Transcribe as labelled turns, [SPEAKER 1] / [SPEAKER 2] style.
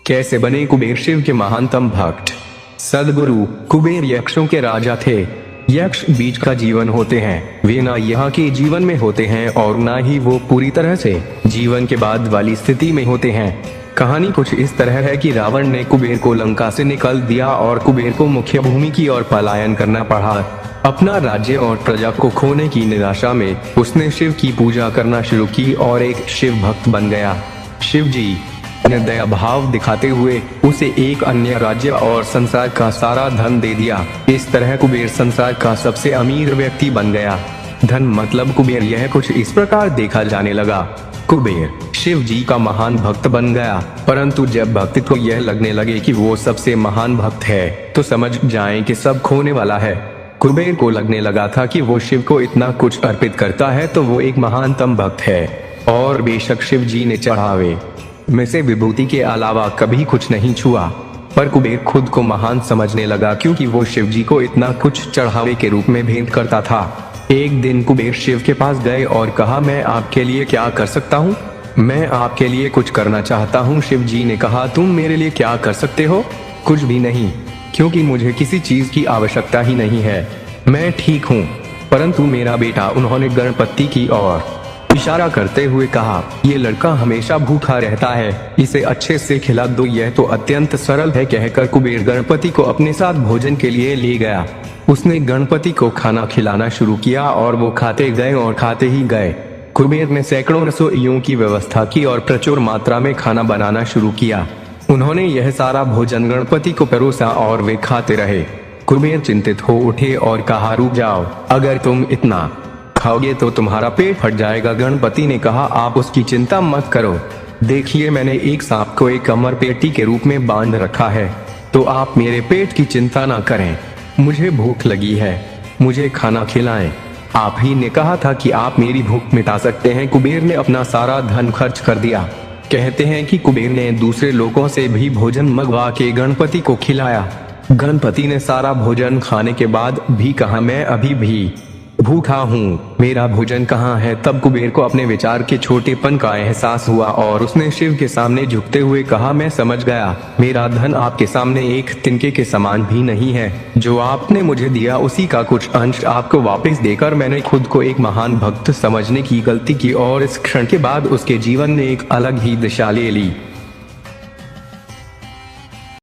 [SPEAKER 1] कैसे बने कुबेर शिव के महानतम भक्त। सदगुरु कुबेर यक्षों के राजा थे। यक्ष बीच का जीवन होते हैं, वे ना यहाँ के जीवन में होते हैं और ना ही वो पूरी तरह से जीवन के बाद वाली स्थिति में होते हैं। कहानी कुछ इस तरह है कि रावण ने कुबेर को लंका से निकाल दिया और कुबेर को मुख्य भूमि की ओर पलायन करना पड़ा। अपना राज्य और प्रजा को खोने की निराशा में उसने शिव की पूजा करना शुरू की और एक शिव भक्त बन गया। शिव जी ने दया भाव दिखाते हुए उसे एक अन्य राज्य और संसार का सारा धन दे दिया। इस तरह कुबेर संसार का सबसे अमीर व्यक्ति बन गया। धन मतलब कुबेर, यह कुछ इस प्रकार देखा जाने लगा। कुबेर शिव जी का महान भक्त बन गया, परंतु जब भक्त को यह लगने लगे कि वो सबसे महान भक्त है तो समझ जाएं कि सब खोने वाला है। कुबेर को लगने लगा था कि वो शिव को इतना कुछ अर्पित करता है तो वो एक महानतम भक्त है, और बेशक शिव जी ने चढ़ावे में से विभूति के अलावा कभी कुछ नहीं छुआ। पर कुबेर खुद को महान समझने लगा क्योंकि वो शिव जी को इतना कुछ चढ़ावे के रूप में भेंट करता था। एक दिन कुबेर शिव के पास गए और कहा, मैं आपके लिए क्या कर सकता हूँ? मैं आपके लिए कुछ करना चाहता हूँ। शिव जी ने कहा, तुम मेरे लिए क्या कर सकते हो? कुछ भी नहीं, क्योंकि मुझे किसी चीज की आवश्यकता ही नहीं है। मैं ठीक हूँ, परंतु मेरा बेटा, उन्होंने गणपति की ओर इशारा करते हुए कहा, ये लड़का हमेशा भूखा रहता है, इसे अच्छे से खिला दो, यह तो अत्यंत सरल है। कहकर कुबेर गणपति को अपने साथ भोजन के लिए ले गया। उसने गणपति को खाना खिलाना शुरू किया और वो खाते गए और खाते ही गए। कुबेर ने सैकड़ों रसोइयों की व्यवस्था की और प्रचुर मात्रा में खाना बनाना शुरू किया। उन्होंने यह सारा भोजन गणपति को परोसा और वे खाते रहे। कुबेर चिंतित हो उठे और कहा, रुक जाओ, अगर तुम इतना खाओगे तो तुम्हारा पेट फट जाएगा। गणपति ने कहा, आप उसकी चिंता मत करो, देखिए मैंने एक सांप को एक कमर पेटी के रूप में बांध रखा है, तो आप मेरे पेट की चिंता ना करें। मुझे भूख लगी है, मुझे खाना खिलाएं। आप ही ने कहा था कि आप मेरी भूख मिटा सकते हैं। कुबेर ने अपना सारा धन खर्च कर दिया। कहते हैं कि कुबेर ने दूसरे लोगों से भी भोजन मंगवा के गणपति को खिलाया। गणपति ने सारा भोजन खाने के बाद भी कहा, मैं अभी भी भूखा हूँ, मेरा भोजन कहाँ है? तब कुबेर को अपने विचार के छोटेपन का एहसास हुआ और उसने शिव के सामने झुकते हुए कहा, मैं समझ गया, मेरा धन आपके सामने एक तिनके के समान भी नहीं है। जो आपने मुझे दिया उसी का कुछ अंश आपको वापस देकर मैंने खुद को एक महान भक्त समझने की गलती की और इस क्षण के बाद उसके जीवन ने एक अलग ही दिशा ले ली।